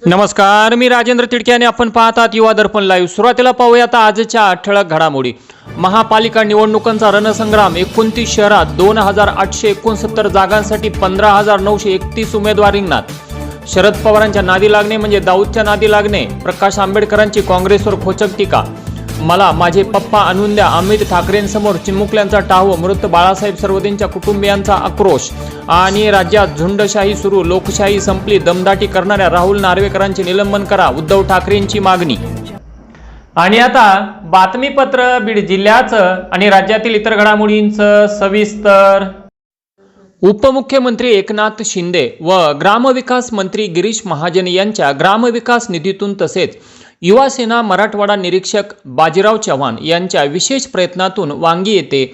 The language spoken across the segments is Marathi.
नमस्कार, मी राजेंद्र तिडके आणि आपण पाहतात युवा दर्पण लाईव्ह। सुरुवातीला पाहूयात आजच्या ठळक घडामोडी। महापालिका निवडणुकांचा रणसंग्राम। 29 शहरात 2869 जागांसाठी 15,931 उमेदवार रिंगणात। शरद पवारांच्या नादी लागणे म्हणजे दाऊदच्या नादी लागणे। प्रकाश आंबेडकरांची काँग्रेसवर खोचक टीका। मला माझे पप्पा आणून द्या, अमित ठाकरेंसमोर चिमुकल्यांचा टाहो। मृत बाळासाहेब सर्वोदयच्या कुटुंबियांचा आक्रोश। आणि राज्यात झुंडशाही सुरू, लोकशाही संपली, दमदाटी करणाऱ्या राहुल नार्वेकरांचे निलंबन करा, उद्धव ठाकरेंची मागणी। आणि आता बातमीपत्र बीड जिल्ह्याचं आणि राज्यातील इतर घडामोडींचं सविस्तर। उपमुख्यमंत्री एकनाथ शिंदे व ग्रामविकास मंत्री गिरीश महाजन यांच्या ग्रामविकास निधीतून तसेच युवासेना मराठवाडा निरीक्षक बाजीराव चव्हाण यांच्या विशेष प्रयत्नातून वांगी येथे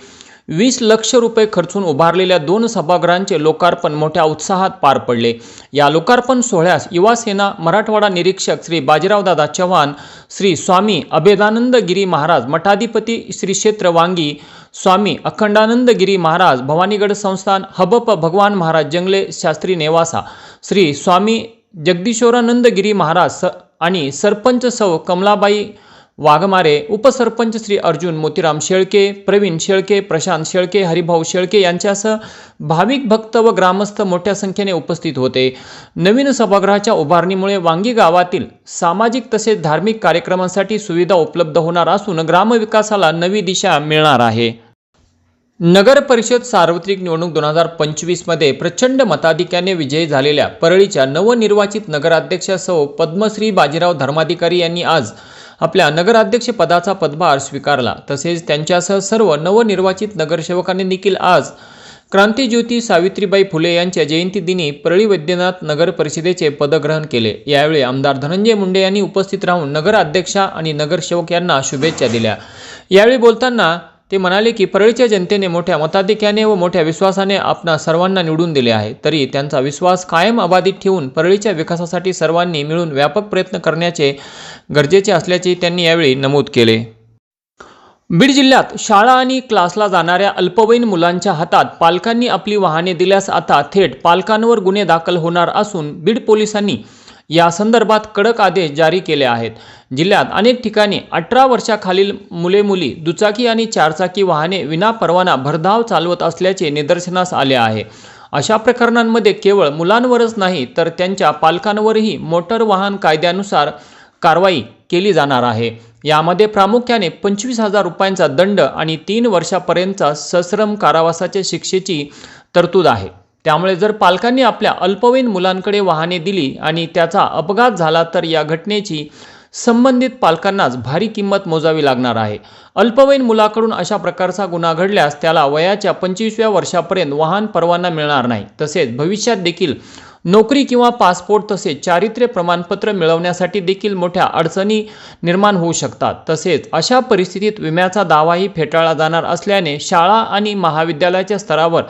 20 लाख रुपये खर्चून उभारलेल्या 2 सभागृहांचे लोकार्पण मोठ्या उत्साहात पार पडले। या लोकार्पण सोहळ्यास युवासेना मराठवाडा निरीक्षक श्री बाजीरावदादा चव्हाण, श्री स्वामी अभेदानंद गिरी महाराज मठाधिपती श्री क्षेत्र वांगी, स्वामी अखंडानंद गिरी महाराज भवानीगड संस्थान, हबप भगवान महाराज जंगले शास्त्री नेवासा, श्री स्वामी जगदीश्वरानंद गिरी महाराज आणि सरपंच सौ कमलाबाई वाघमारे, उपसरपंच श्री अर्जुन मोतीराम शेळके, प्रवीण शेळके, प्रशांत शेळके, हरिभाऊ शेळके यांच्यासह भाविक भक्त व ग्रामस्थ मोठ्या संख्येने उपस्थित होते। नवीन सभागृहाच्या उभारणीमुळे वांगी गावातील सामाजिक तसेच धार्मिक कार्यक्रमांसाठी सुविधा उपलब्ध होणार असून ग्रामविकासाला नवी दिशा मिळणार आहे। नगर परिषद सार्वत्रिक निवडणूक 2025 मध्ये प्रचंड मताधिक्याने विजयी झालेल्या परळीच्या नवनिर्वाचित नगराध्यक्षा सौ पद्मश्री बाजीराव धर्माधिकारी यांनी आज आपल्या नगराध्यक्ष पदाचा पदभार स्वीकारला। तसेच त्यांच्यासह सर्व नवनिर्वाचित नगरसेवकांनी देखील आज क्रांतिज्योती सावित्रीबाई फुले यांच्या जयंती दिनी परळी वैद्यनाथ नगर परिषदेचे पदग्रहण केले। यावेळी आमदार धनंजय मुंडे यांनी उपस्थित राहून नगराध्यक्षा आणि नगरसेवक यांना शुभेच्छा दिल्या। यावेळी बोलताना ते म्हणाले की परळीच्या जनतेने मोठ्या मताधिक्याने व मोठ्या विश्वासाने आपणा सर्वांना निवडून दिले आहे, तरी त्यांचा विश्वास कायम अबाधित ठेवून परळीच्या विकासासाठी सर्वांनी मिळून व्यापक प्रयत्न करण्याचे गरजेचे असल्याचे त्यांनी यावेळी नमूद केले। बीड जिल्ह्यात शाळा आणि क्लासला जाणाऱ्या अल्पवयीन मुलांच्या हातात पालकांनी आपली वाहने दिल्यास आता थेट पालकांवर गुन्हे दाखल होणार असून बीड पोलिसांनी या संदर्भात कडक आदेश जारी केले आहेत। जिल्ह्यात अनेक ठिकाणी 18 वर्षाखालील मुले-मुली दुचाकी आणि चारचाकी वाहने विना परवाना भरधाव चालवत असल्याचे निदर्शनास आले आहे। अशा प्रकरणांमध्ये केवळ मुलांवरच नाही तर त्यांच्या पालकांवरही मोटर वाहन कायद्यानुसार कारवाई केली जाणार आहे। यामध्ये प्रामुख्याने 25,000 रुपयांचा दंड आणि 3 वर्षापर्यंतचा सश्रम कारावासाच्या शिक्षेची तरतूद आहे। त्यामुळे जर पालकांनी आपल्या अल्पवयीन मुलांकडे वाहने दिली आणि त्याचा अपघात झाला तर या घटनेची संबंधित पालकांनाच भारी किंमत मोजावी लागणार आहे। अल्पवयीन मुलाकडून अशा प्रकारचा गुन्हा घडल्यास त्याला वयाच्या 25व्या वर्षापर्यंत वाहन परवाना मिळणार नाही। तसेच भविष्यात देखील नोकरी किंवा पासपोर्ट तसेच चारित्र्य प्रमाणपत्र मिळवण्यासाठी देखील मोठ्या अडचणी निर्माण होऊ शकतात। तसेच अशा परिस्थितीत विम्याचा दावाही फेटाळला जाणार असल्याने शाळा आणि महाविद्यालयाच्या स्तरावर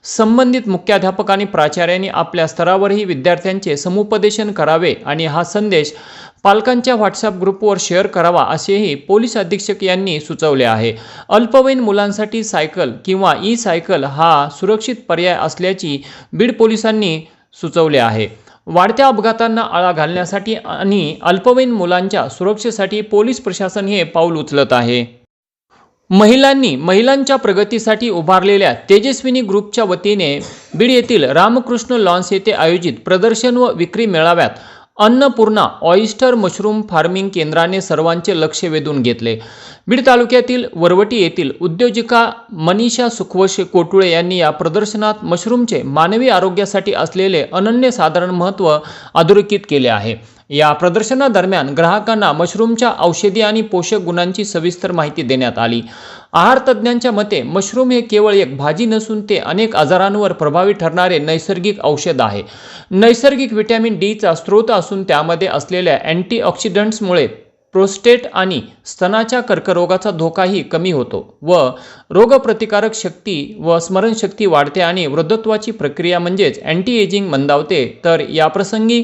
संबंधित मुख्याध्यापक आणि प्राचार्यांनी आपल्या स्तरावरही विद्यार्थ्यांचे समुपदेशन करावे आणि हा संदेश पालकांच्या व्हॉट्सअप ग्रुपवर शेअर करावा असेही पोलीस अधीक्षक यांनी सुचवले आहे। अल्पवयीन मुलांसाठी सायकल किंवा ई-सायकल हा सुरक्षित पर्याय असल्याची बीड पोलिसांनी सुचवले आहे। वाढत्या अपघातांना आळा घालण्यासाठी आणि अल्पवयीन मुलांच्या सुरक्षेसाठी पोलीस प्रशासन हे पाऊल उचलत आहे। महिलांच्या प्रगतीसाठी उभारलेल्या तेजस्विनी ग्रुपच्या वतीने बीड येथील रामकृष्ण लॉन्स येथे आयोजित प्रदर्शन व विक्री मेळाव्यात अन्नपूर्णा ऑयस्टर मशरूम फार्मिंग केंद्राने सर्वांचे लक्ष वेधून घेतले। बीड तालुक्यातील वरवटी येथील उद्योजिका मनीषा सुखवश कोटुळे यांनी या प्रदर्शनात मशरूमचे मानवी आरोग्यासाठी असलेले अनन्यसाधारण महत्त्व अधोरेखित केले आहे। या प्रदर्शनादरम्यान ग्राहकांना मशरूमच्या औषधी आणि पोषक गुणांची सविस्तर माहिती देण्यात आली। आहार तज्ज्ञांच्या मते मशरूम हे केवळ एक भाजी नसून ते अनेक आजारांवर प्रभावी ठरणारे नैसर्गिक औषध आहे। नैसर्गिक व्हिटॅमिन डी चा स्रोत असून त्यामध्ये असलेल्या अँटीऑक्सिडंट्समुळे प्रोस्टेट आणि स्तनाच्या कर्करोगाचा धोकाही कमी होतो व रोगप्रतिकारक शक्ती व स्मरणशक्ती वाढते आणि वृद्धत्वाची प्रक्रिया म्हणजेच अँटी एजिंग मंदावते। तर याप्रसंगी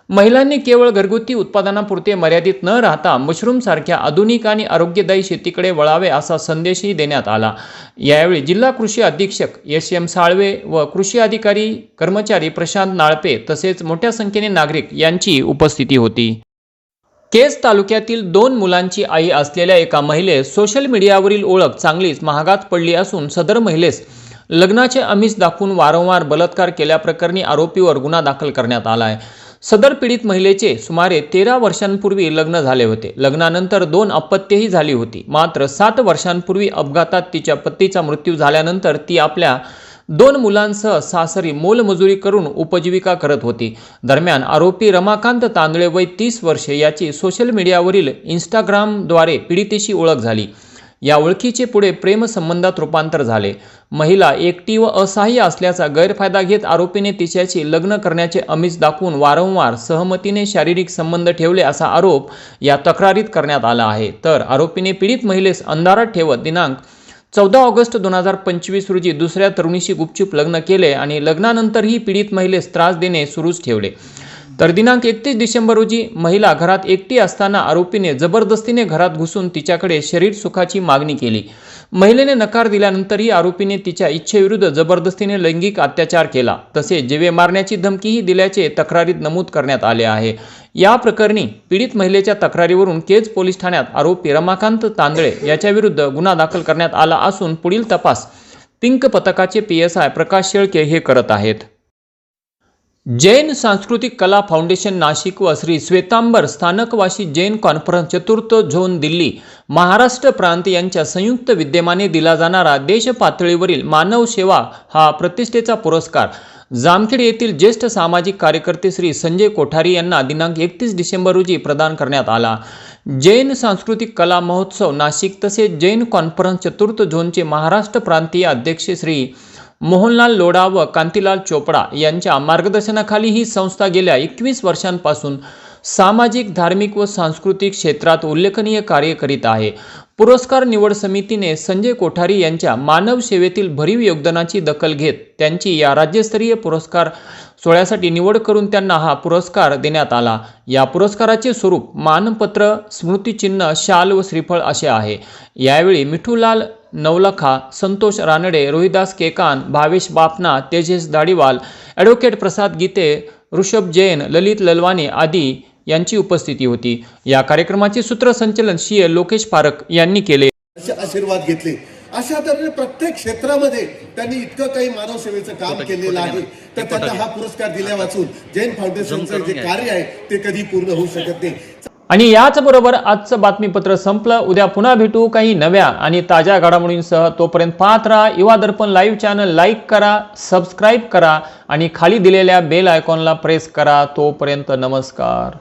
महिलांनी केवळ घरगुती उत्पादनापुरते मर्यादित न राहता मशरूम सारख्या आधुनिक आणि आरोग्यदायी शेतीकडे वळावे असा संदेशही देण्यात आला। यावेळी जिल्हा कृषी अधीक्षक एस.एम. साळवे व कृषी अधिकारी कर्मचारी प्रशांत नाळपे तसेच मोठ्या संख्येने नागरिक यांची उपस्थिती होती। केज तालुक्यातील 2 मुलांची आई असलेल्या एका महिलेस सोशल मीडियावरील ओळख चांगलीच महागात पडली असून सदर महिलेस लग्नाचे आमिष दाखवून वारंवार बलात्कार केल्याप्रकरणी आरोपीवर गुन्हा दाखल करण्यात आला आहे। सदर पीडित महिलेचे सुमारे 13 वर्षांपूर्वी लग्न झाले होते। लग्नानंतर 2 अपत्यही झाली होती। मात्र 7 वर्षांपूर्वी अपघातात तिच्या पतीचा मृत्यू झाल्यानंतर ती आपल्या 2 मुलांसह सासरी मोलमजुरी करून उपजीविका करत होती। दरम्यान आरोपी रमाकांत तांदळे वय 30 वर्षे याची सोशल मीडियावरील इंस्टाग्रामद्वारे पीडितेशी ओळख झाली। या ओळखीचे पुढे प्रेमसंबंधात रूपांतर झाले। महिला एकटी व असहाय्य असल्याचा गैरफायदा घेत आरोपीने तिच्याशी लग्न करण्याचे आमिष दाखवून वारंवार सहमतीने शारीरिक संबंध ठेवले असा आरोप या तक्रारीत करण्यात आला आहे। तर आरोपीने पीडित महिलेस अंधारात ठेवत दिनांक 14 ऑगस्ट 2025 रोजी दुसऱ्या तरुणीशी गुपचूप लग्न केले आणि लग्नानंतरही पीडित महिलेस त्रास देणे सुरूच ठेवले। तर दिनांक 31 डिसेंबर रोजी महिला घरात एकटी असताना आरोपीने जबरदस्तीने घरात घुसून तिच्याकडे शरीर सुखाची मागणी केली। महिलेने नकार दिल्यानंतरही आरोपीने तिच्या इच्छेविरुद्ध जबरदस्तीने लैंगिक अत्याचार केला तसेच जीवे मारण्याची धमकीही दिल्याचे तक्रारीत नमूद करण्यात आले आहे। या प्रकरणी पीडित महिलेच्या तक्रारीवरून केज पोलीस ठाण्यात आरोपी रमाकांत तांदळे याच्याविरुद्ध गुन्हा दाखल करण्यात आला असून पुढील तपास पिंक पथकाचे PSI प्रकाश शेळके हे करत आहेत। जैन सांस्कृतिक कला फाउंडेशन नाशिक व श्री श्वेतांबर स्थानकवासी जैन कॉन्फरन्स चतुर्थ झोन दिल्ली महाराष्ट्र प्रांत यांच्या संयुक्त विद्यमाने दिला जाणारा देश पातळीवरील मानव सेवा हा प्रतिष्ठेचा पुरस्कार जामखेड येथील ज्येष्ठ सामाजिक कार्यकर्ते श्री संजय कोठारी यांना दिनांक 31 डिसेंबर रोजी प्रदान करण्यात आला। जैन सांस्कृतिक कला महोत्सव नाशिक तसेच जैन कॉन्फरन्स चतुर्थ झोनचे महाराष्ट्र प्रांतीय अध्यक्ष श्री मोहनलाल लोढा व कांतीलाल चोपडा यांच्या मार्गदर्शनाखाली ही संस्था गेल्या 21 वर्षांपासून सामाजिक, धार्मिक व सांस्कृतिक क्षेत्रात उल्लेखनीय कार्य करीत आहे। पुरस्कार निवड समितीने संजय कोठारी यांच्या मानव सेवेतील भरीव योगदानाची दखल घेत त्यांची या राज्यस्तरीय पुरस्कार सोहळ्यासाठी निवड करून त्यांना हा पुरस्कार देण्यात आला। या पुरस्काराचे स्वरूप मानपत्र, स्मृतिचिन्ह, शाल व श्रीफळ असे आहे। यावेळी मिठूलाल नवलखा, संतोष रानडे, रोहिदास केकान, भावेश बापना, तेजस दाढीवाल, ॲडव्होकेट प्रसाद गीते, ऋषभ जैन, ललित ललवानी आदी यांची उपस्थिती होती। या कार्यक्रमाचे सूत्रसंचालन श्री लोकेश पारक यांनी केले। आशीर्वाद घेतले। अशा तऱ्हेने प्रत्येक क्षेत्रामध्ये त्यांनी इतकं काही मानव सेवेचं काम केलेलं आहे तर त्यांना हा पुरस्कार दिल्या वाचून जैन फाउंडेशनचं जे कार्य आहे ते कधी पूर्ण होऊ शकत नाही। आणि याचबरोबर आजचं बातमीपत्र संपलं। उद्या पुन्हा भेटू काही नव्या आणि ताज्या घडामोडींसह। तोपर्यंत पाहत राहा युवा दर्पण लाईव्ह चॅनल, लाईक करा, सबस्क्राईब करा आणि खाली दिलेल्या बेल आयकॉनला प्रेस करा। तोपर्यंत नमस्कार।